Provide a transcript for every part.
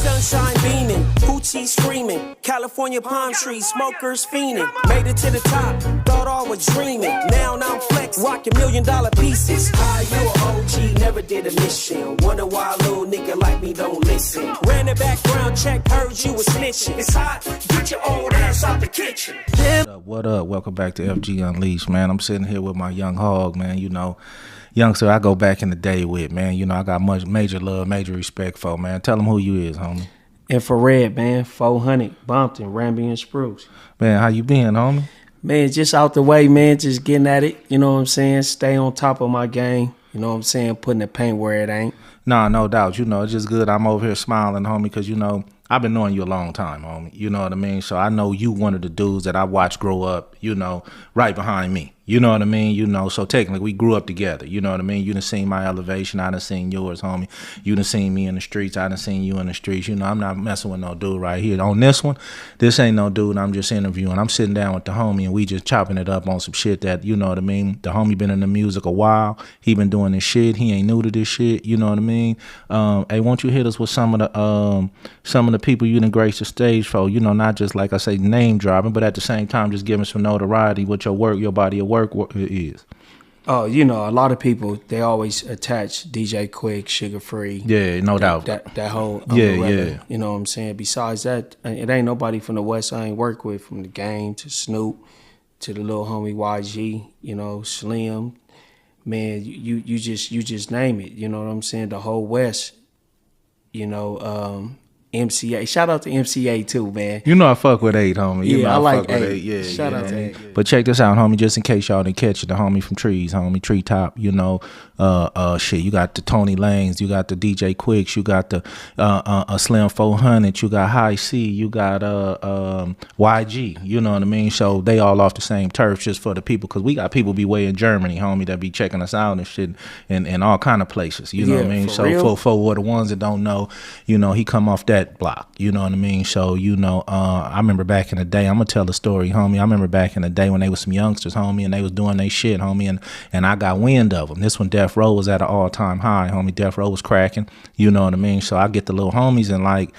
sunshine beaming, Hoochie screaming, California palm trees, smokers fiending. Made it to the top, thought all was dreaming. Now I'm flex, rocking $1 million pieces. How you a OG, never did a mission. Wonder why a little nigga like me don't listen. Ran the background check, heard you was snitching. It's hot, get your old ass out the kitchen. What up? Welcome back to FG Unleashed, man. I'm sitting here with my young hog, man. You know, youngster I go back in the day with, man. You know, I got much major love, major respect for, man. Tell them who you is, homie. Infra Redd, man. 400, Compton, Ramby and Spruce. Man, how you been, homie? Man, just out the way, man. Just getting at it. You know what I'm saying? Stay on top of my game. You know what I'm saying? Putting the paint where it ain't. Nah, no doubt. You know, it's just good. I'm over here smiling, homie, because, you know, I've been knowing you a long time, homie. You know what I mean? So I know you one of the dudes that I watched grow up, you know, right behind me. You know what I mean? You know, so technically we grew up together. You know what I mean? You done seen my elevation. I done seen yours, homie. You done seen me in the streets. I done seen you in the streets. You know, I'm not messing with no dude right here. On this one, this ain't no dude I'm just interviewing. I'm sitting down with the homie and we just chopping it up on some shit that, you know what I mean? The homie been in the music a while. He been doing this shit. He ain't new to this shit. You know what I mean? Hey, won't you hit us with some of the people you done graced the stage for? You know, not just like I say name dropping, but at the same time just giving some notoriety with your work, your body of work is. Oh, you know, a lot of people, they always attach DJ Quik, Sugar Free. Yeah, no doubt. That whole yeah. You know what I'm saying? Besides that, it ain't nobody from the West I ain't work with, from the Game to Snoop to the little homie YG, you know, Slim. Man, you just name it. You know what I'm saying? The whole West, you know, MCA. Shout out to MCA too, man. You know I fuck with 8, homie. You know I like fuck with 8. Yeah, Shout out to 8. But check this out, homie, just in case y'all didn't catch it, the homie from Trees, homie, Treetop, you know, shit, you got the Tony Lanes, you got the DJ Quiks, you got the Slim 400, you got High C, you got YG, you know what I mean? So they all off the same turf just for the people, because we got people be way in Germany, homie, that be checking us out and shit in all kind of places, you know what I mean? So for the ones that don't know, you know, he come off that block, you know what I mean? So, you know, I remember back in the day, I'm gonna tell a story, homie. I remember back in the day when they was some youngsters, homie, and they was doing their shit, homie, and I got wind of them. This one, Death Row was at an all-time high, homie. Death Row was cracking, you know what I mean? So I get the little homies and like,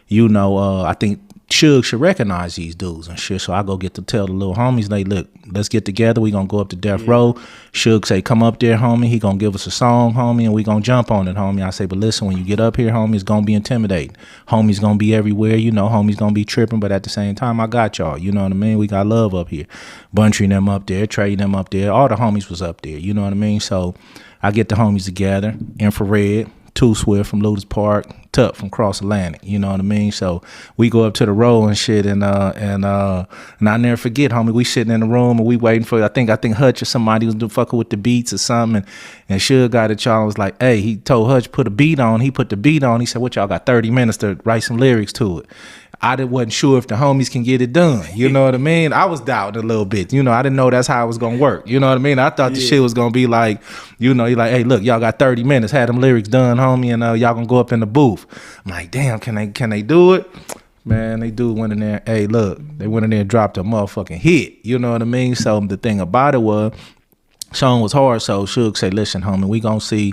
you know, I think Suge should recognize these dudes and shit. So I go get to tell the little homies, like, look, let's get together. We gonna go up to Death Row. Suge say, come up there, homie. He gonna give us a song, homie, and we gonna jump on it, homie. I say, but listen, when you get up here, homie, it's gonna be intimidating. Homie's gonna be everywhere, you know. Homie's gonna be tripping, but at the same time, I got y'all. You know what I mean? We got love up here. Buntry them up there, Trey them up there. All the homies was up there. You know what I mean? So I get the homies together. Infra Redd, Too Swift from Ludus Park, Tuck from Cross Atlantic, you know what I mean? So we go up to the row and shit, and I never forget, homie, we sitting in the room and we waiting for, I think Hutch or somebody was fucking with the beats or something, and Suge got at y'all and was like, hey, he told Hutch put a beat on, he put the beat on, he said, what, y'all got 30 minutes to write some lyrics to it. I wasn't sure if the homies can get it done. You know what I mean? I was doubting a little bit. You know, I didn't know that's how it was going to work. You know what I mean? I thought the shit was going to be like, you know, you're like, hey, look, y'all got 30 minutes. Had them lyrics done, homie, and y'all going to go up in the booth. I'm like, damn, can they do it? Man, they went in there. Hey, look, they went in there and dropped a motherfucking hit. You know what I mean? So the thing about it was, song was hard. So Suge said, listen, homie, we going to see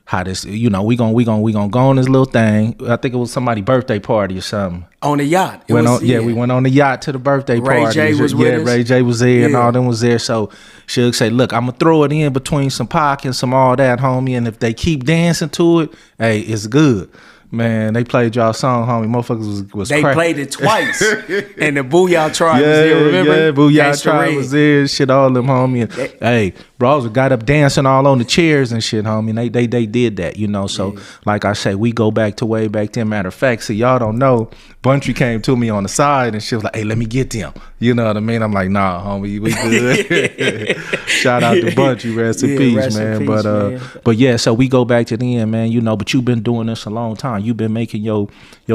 how this, you know, we gonna go on this little thing. I think it was somebody's birthday party or something. On the yacht. We went on the yacht to the birthday party. Ray J was with us. Ray J was there and all them was there. So Suge say, look, I'm gonna throw it in between some Pac and some all that, homie. And if they keep dancing to it, hey, it's good. Man, they played y'all song, homie. Motherfuckers was They played it twice. And the Booyah Tribe was there, remember? Yeah, Booyah Tribe was there, shit, all them, homie. And, hey, bros got up dancing all on the chairs and shit, homie. And they did that, you know. So, like I say, we go back to way back then. Matter of fact, see, y'all don't know, Buntry came to me on the side and she was like, hey, let me get them. You know what I mean? I'm like, nah, homie, we good. Shout out to Buntry, rest in peace, man. But yeah, so we go back to the end, man, you know, but you've been doing this a long time. You've been making your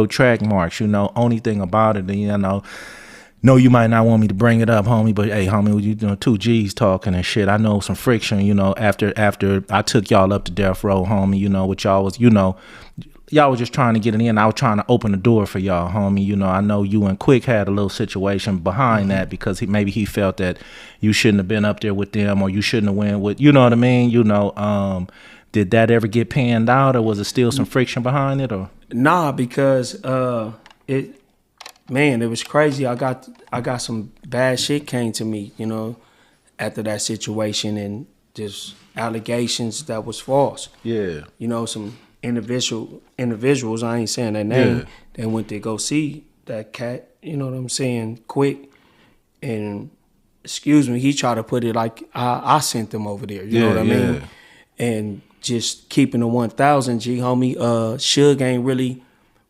track marks, you know. Only thing about it, you know, no, you might not want me to bring it up, homie, but hey, homie, you know, 2 G's talking and shit. I know some friction, you know, after I took y'all up to Death Row, homie, you know, what y'all was, you know, y'all was just trying to get it in. I was trying to open the door for y'all, homie. You know, I know you and Quik had a little situation behind that because maybe he felt that you shouldn't have been up there with them or you shouldn't have went with, you know what I mean? You know, did that ever get panned out or was it still some friction behind it or? Nah, because it was crazy. I got some bad shit came to me, you know, after that situation, and just allegations that was false. Yeah. You know, some individuals, I ain't saying their name, Yeah. they went to go see that cat, you know what I'm saying, Quik, and excuse me, he tried to put it like I sent them over there, you know what I mean? And just keeping the 1,000, G homie, Suge ain't really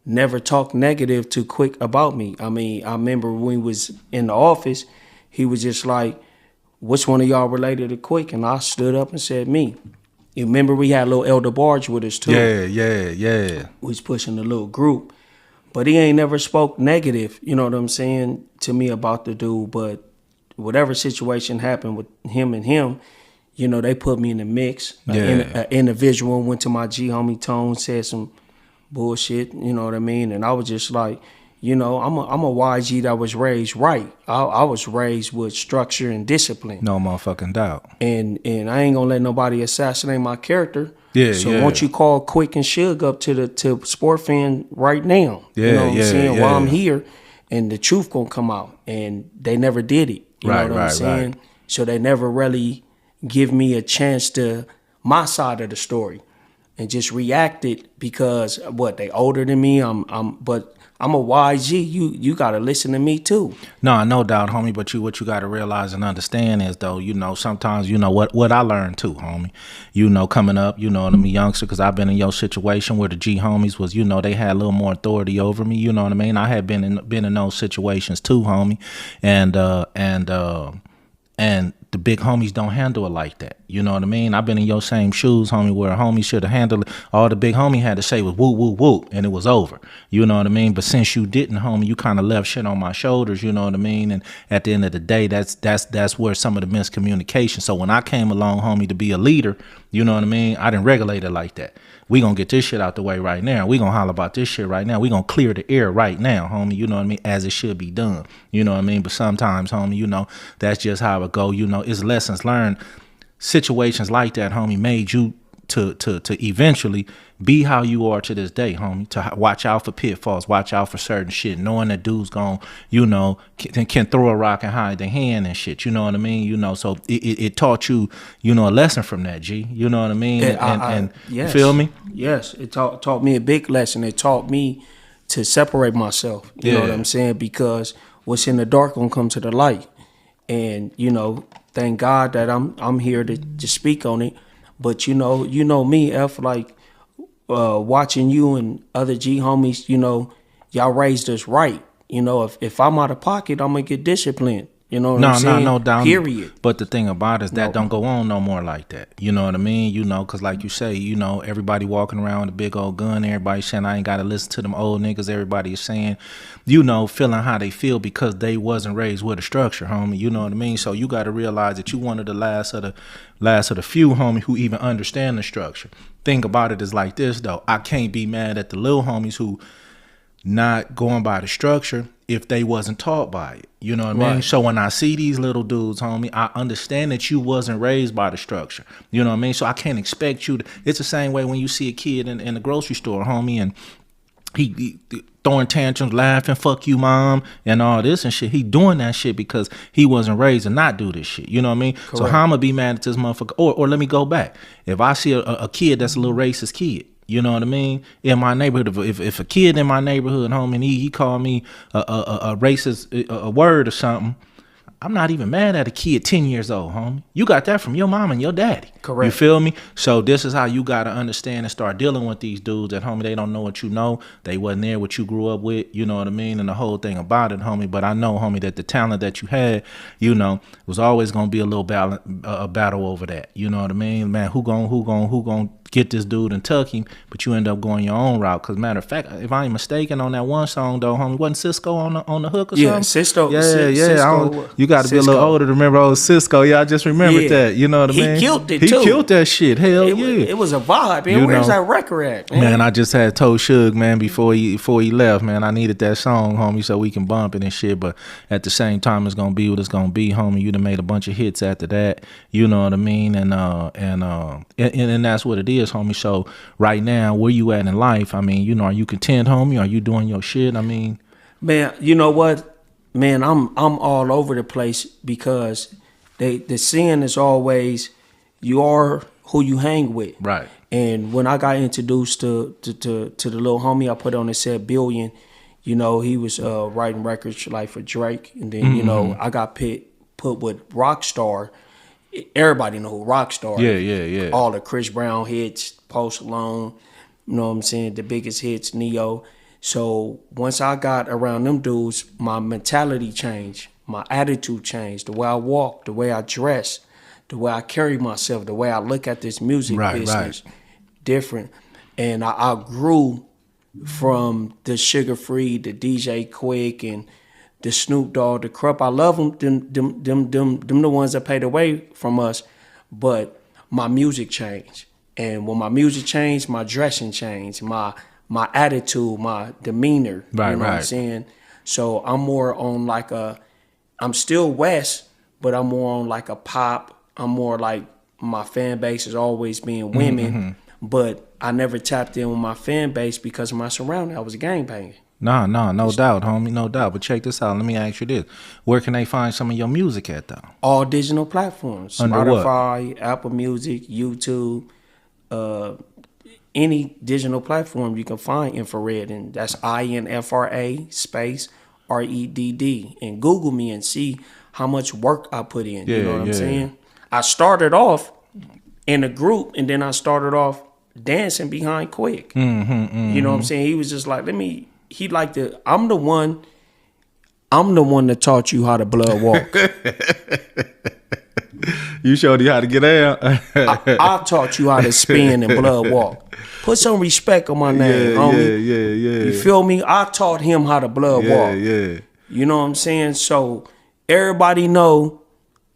never talked negative to Quik about me. I mean, I remember when we was in the office, he was just like, which one of y'all related to Quik? And I stood up and said, me. You remember we had a little Elder Barge with us too. Yeah. We was pushing the little group. But he ain't never spoke negative, you know what I'm saying, to me about the dude. But whatever situation happened with him and him, you know, they put me in the mix. An individual went to my G homie Tone, said some bullshit, you know what I mean? And I was just like, you know, I'm a YG that was raised right. I was raised with structure and discipline. No motherfucking doubt. And I ain't gonna let nobody assassinate my character. Yeah, so yeah. won't you call Quik and Suge up to Sport Fan right now? Yeah, you know what I'm saying? yeah. While I'm here, and the truth gonna come out. And they never did it. You know what I'm saying? Right. So they never really give me a chance to my side of the story, and just reacted because what, they older than me. But I'm a YG. You gotta listen to me too. No, no doubt, homie. But what you got to realize and understand is, though, you know, sometimes, you know, what I learned too, homie. You know, coming up, you know, I'm a youngster, because I've been in your situation where the G homies was, you know, they had a little more authority over me. You know what I mean? I had been in those situations too, homie, and the big homies don't handle it like that. You know what I mean? I've been in your same shoes, homie, where a homie should have handled it. All the big homie had to say was whoop, whoop, whoop, and it was over. You know what I mean? But since you didn't, homie, you kind of left shit on my shoulders, you know what I mean? And at the end of the day, that's where some of the miscommunication. So when I came along, homie, to be a leader, you know what I mean? I didn't regulate it like that. We gonna get this shit out the way right now. We gonna holler about this shit right now. We gonna clear the air right now, homie. You know what I mean? As it should be done. You know what I mean? But sometimes, homie, you know, that's just how it go. You know, it's lessons learned. Situations like that, homie, made you to eventually be how you are to this day, homie. To watch out for pitfalls, watch out for certain shit, knowing that dudes gon', you know, can throw a rock and hide their hand and shit. You know what I mean? You know, so it taught you, you know, a lesson from that, G. You know what I mean? And yes. You feel me? Yes, it taught me a big lesson. It taught me to separate myself. You know what I'm saying? Because what's in the dark gonna come to the light. And, you know, thank God that I'm here to speak on it. But you know me, F, like watching you and other G homies, you know, y'all raised us right. You know, if I'm out of pocket, I'm gonna get disciplined. You know what I'm saying? No doubt. Period. But the thing about it is that don't go on no more like that. You know what I mean? You know, because like you say, you know, everybody walking around with a big old gun, everybody saying I ain't got to listen to them old niggas. Everybody is saying, you know, feeling how they feel because they wasn't raised with a structure, homie. You know what I mean? So you got to realize that you one of the last of the few, homie, who even understand the structure. Thing about it is like this, though. I can't be mad at the little homies who not going by the structure if they wasn't taught by it. You know what I mean? So when I see these little dudes, homie, I understand that you wasn't raised by the structure. You know what I mean? So I can't expect you to. It's the same way when you see a kid in the grocery store, homie, and he throwing tantrums, laughing, fuck you, mom, and all this and shit. He doing that shit because he wasn't raised to not do this shit. You know what I mean? Correct. So how I'm gonna be mad at this motherfucker? Or let me go back. If I see a kid that's a little racist kid, you know what I mean? In my neighborhood, if a kid in my neighborhood, homie, and he called me a racist a word or something, I'm not even mad at a kid 10 years old, homie. You got that from your mom and your daddy. Correct. You feel me? So this is how you got to understand and start dealing with these dudes that, homie, they don't know what you know. They wasn't there what you grew up with. You know what I mean? And the whole thing about it, homie. But I know, homie, that the talent that you had, you know, was always going to be a little battle over that. You know what I mean? Man, who gon' get this dude and tuck him, but you end up going your own route. Because matter of fact, if I ain't mistaken, on that one song though, homie, wasn't Cisco on the hook or something? Yeah, Cisco. Yeah. You got to be a little older to remember old Cisco. Yeah, I just remembered that. You know what I mean? He killed it too. He killed that shit. Hell yeah. It was a vibe, man. Where's that record at, man? Man, I just had told Suge, man, before he left, man, I needed that song, homie, so we can bump it and shit. But at the same time, it's gonna be what it's gonna be, homie. You done made a bunch of hits after that. You know what I mean? And that's what it is. is, homie. So right now, where you at in life? I mean, you know, are you content, homie? Are you doing your shit? I mean, man, you know what? Man, I'm all over the place because the saying is always you are who you hang with. right. And when I got introduced to the little homie I put on the set, Billion, you know, he was writing records like for Drake, and then you know I got put with Rockstar. Everybody know who Rockstar. Yeah. All the Chris Brown hits, Post Malone, you know what I'm saying, the biggest hits, Neo. So once I got around them dudes, my mentality changed, my attitude changed, the way I walk, the way I dress, the way I carry myself, the way I look at this music business, different. And I grew from the Sugar Free, the DJ Quik, and the Snoop Dogg, the Krupp. I love them the ones that paid away from us, but my music changed. And when my music changed, my dressing changed, my attitude, my demeanor, you know what I'm saying? So I'm more on like I'm still West, but I'm more on like a pop. I'm more like my fan base is always being women, but I never tapped in with my fan base because of my surrounding. I was a gangbanger. No doubt, homie, no doubt. But check this out. Let me ask you this: where can they find some of your music at, though? All digital platforms: Under Spotify, what? Apple Music, YouTube, any digital platform you can find Infra Redd, and that's INFRA space REDD, and Google me and see how much work I put in. You know what I'm saying? I started off in a group, and then I started off dancing behind Quik. You know what I'm saying? He was just like, I'm the one that taught you how to blood walk. You showed you how to get out. I taught you how to spin and blood walk. Put some respect on my name, homie. Yeah. You feel me? I taught him how to blood walk. Yeah. You know what I'm saying? So everybody know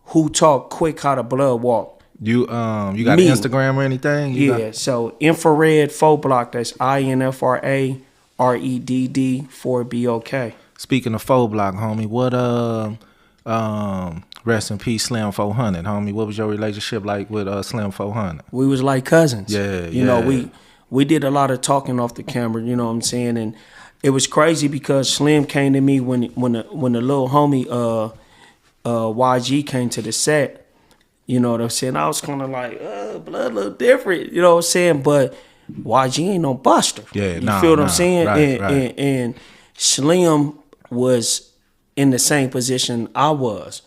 who taught Quik how to blood walk. You got me. Instagram or anything? So Infra Redd 4 block. That's INFRA REDD 4BOK. Speaking of 4 block, homie, what rest in peace, Slim 400, homie. What was your relationship like with Slim 400? We was like cousins. You know, we did a lot of talking off the camera. You know what I'm saying? And it was crazy because Slim came to me when the little homie YG came to the set. You know what I'm saying? I was kind of like, blood look different. You know what I'm saying? But YG ain't no buster. You feel what I'm saying? Right. And Slim was in the same position I was.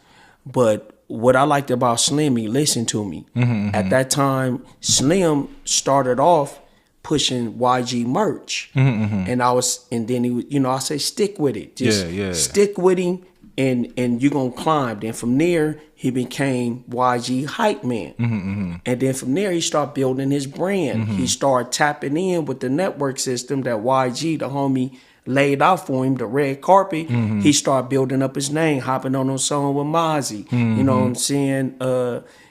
But what I liked about Slim, he listened to me. At that time, Slim started off pushing YG merch. And then he was, you know, I say stick with it. Just stick with him and you're gonna climb. Then from there, he became YG hype man. And then from there, he started building his brand. He started tapping in with the network system that YG, the homie, laid out for him, the red carpet. He started building up his name, hopping on a song with Mozzie. You know what I'm saying?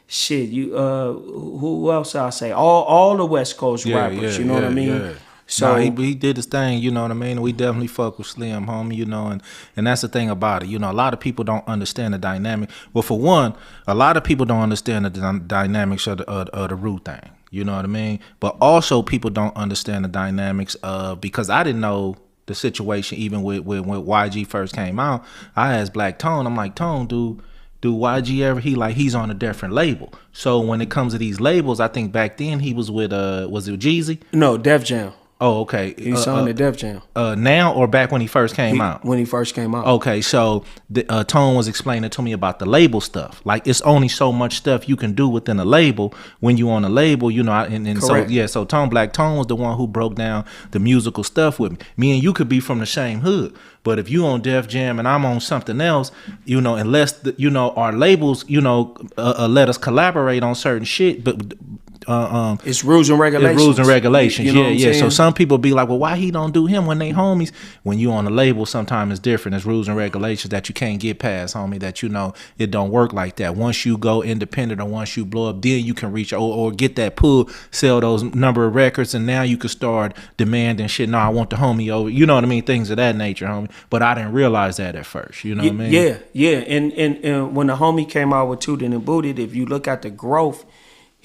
Who else I say? All the West Coast rappers, you know what I mean? So he did his thing, you know what I mean? We definitely fuck with Slim, homie, you know, and that's the thing about it. You know, a lot of people don't understand the dynamic. Well, for one, a lot of people don't understand the dynamics of the root thing. You know what I mean? But also people don't understand the dynamics of, because I didn't know the situation even when YG first came out. I asked Black Tone, I'm like, Tone, do YG ever, he's on a different label. So when it comes to these labels, I think back then he was with was it Jeezy? No, Def Jam. Oh, okay. He signed to Def Jam. Now or back when he first came out? When he first came out. Okay, so Tone was explaining to me about the label stuff. Like, it's only so much stuff you can do within a label when you on a label, you know. And so Black Tone was the one who broke down the musical stuff with me. Me and you could be from the same hood, but if you on Def Jam and I'm on something else, you know, unless our labels, you know, let us collaborate on certain shit, but it's rules and regulations. Rules and regulations. You know Yeah. So some people be like, well, why he don't do him when they homies? When you on a label, sometimes it's different. It's rules and regulations that you can't get past, homie, that you know it don't work like that. Once you go independent or once you blow up, then you can reach or get that pull, sell those number of records, and now you can start demanding shit. No, I want the homie over. You know what I mean? Things of that nature, homie. But I didn't realize that at first. You know what I mean? Yeah. And when the homie came out with Tootin' and Booted, if you look at the growth,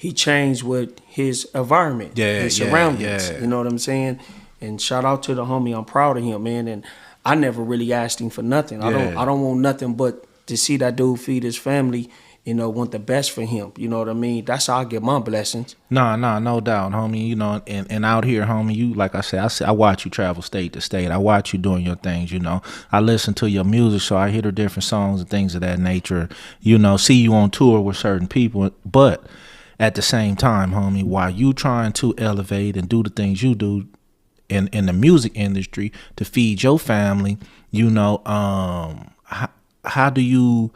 he changed with his environment, his surroundings. yeah. You know what I'm saying? And shout out to the homie. I'm proud of him, man. And I never really asked him for nothing. Yeah. I don't want nothing but to see that dude feed his family. You know, want the best for him. You know what I mean? That's how I get my blessings. No doubt, homie. You know, and out here, homie, you, like I said, I watch you travel state to state. I watch you doing your things, you know. I listen to your music, so I hear the different songs and things of that nature. You know, see you on tour with certain people. But at the same time, homie, while you trying to elevate and do the things you do in the music industry to feed your family, you know, how do you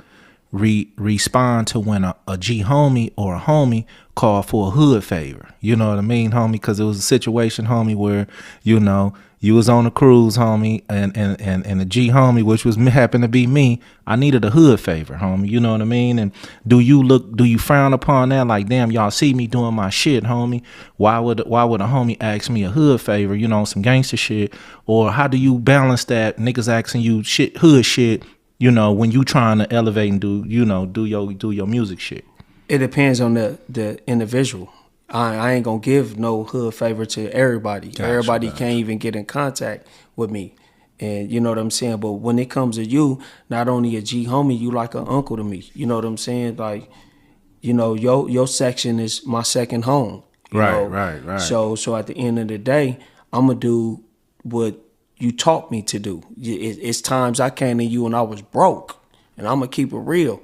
respond to when a G homie or a homie call for a hood favor? You know what I mean, homie? Because it was a situation, homie, where, you know, you was on a cruise, homie, and a G homie, which was happened to be me, I needed a hood favor, homie. You know what I mean? And do you frown upon that? Like, damn, y'all see me doing my shit, homie. Why would a homie ask me a hood favor? You know, some gangster shit. Or how do you balance that? Niggas asking you hood shit, you know, when you trying to elevate and do your music shit? It depends on the individual. I ain't gonna give no hood favor to everybody. Everybody can't even get in contact with me. And you know what I'm saying? But when it comes to you, not only a G homie, you like an uncle to me. You know what I'm saying? Like, you know, your section is my second home. Right. So at the end of the day, I'm gonna do what you taught me to do. It's times I came to you and I was broke, and I'm gonna keep it real.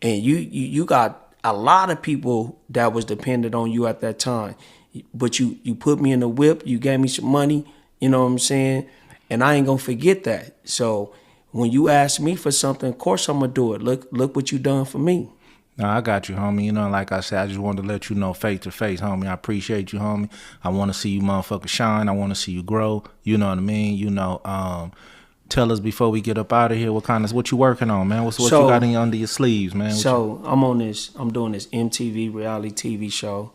And you got a lot of people that was dependent on you at that time, but you put me in the whip. You gave me some money. You know what I'm saying? And I ain't gonna forget that. So when you ask me for something, of course I'm gonna do it. Look what you done for me. No, I got you, homie. You know, like I said, I just wanted to let you know face to face, homie. I appreciate you, homie. I want to see you motherfuckers shine. I want to see you grow. You know what I mean? You know, tell us before we get up out of here what you working on, man. What you got under your sleeves, man? I'm doing this MTV reality TV show.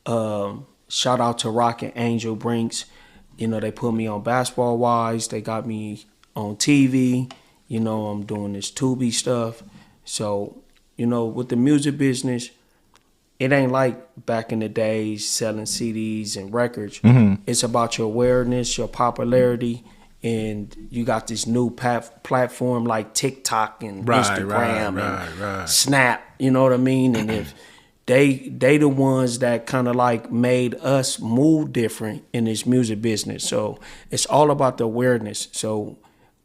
Shout out to Rock and Angel Brinks. You know, they put me on Basketball Wives. They got me on TV. You know, I'm doing this Tubi stuff. So, you know, with the music business, it ain't like back in the days selling CDs and records. Mm-hmm. It's about your awareness, your popularity, and you got this new platform like TikTok and Instagram and Snap. You know what I mean? And if they the ones that kind of like made us move different in this music business. So it's all about the awareness. So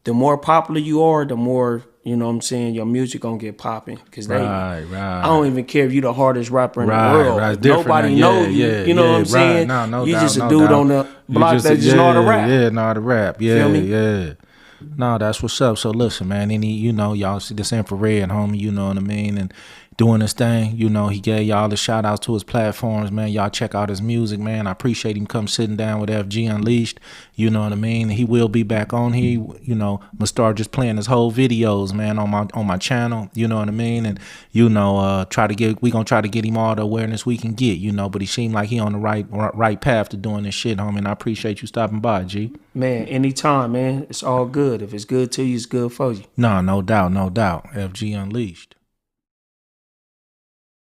the more popular you are, the more, you know what I'm saying, your music gonna get popping. Cause I don't even care if you the hardest rapper in the world. Nobody know you. You know what I'm saying? You just a dude on the block that just know how to rap. Yeah, know how to rap. Yeah, feel me? Yeah. No, that's what's up. So listen, man, you know, y'all see this Infra Redd, homie, you know what I mean? And doing this thing, you know, he gave y'all the shout outs to his platforms, man. Y'all check out his music, man. I appreciate him come sitting down with FG Unleashed, you know what I mean? He will be back on here, you know, I'm gonna start just playing his whole videos, man, on my channel, you know what I mean? And, you know, we gonna try to get him all the awareness we can get, you know, but he seemed like he on the right path to doing this shit, homie, and I appreciate you stopping by, G. Man, anytime, man. It's all good. If it's good to you, it's good for you. No doubt. FG Unleashed.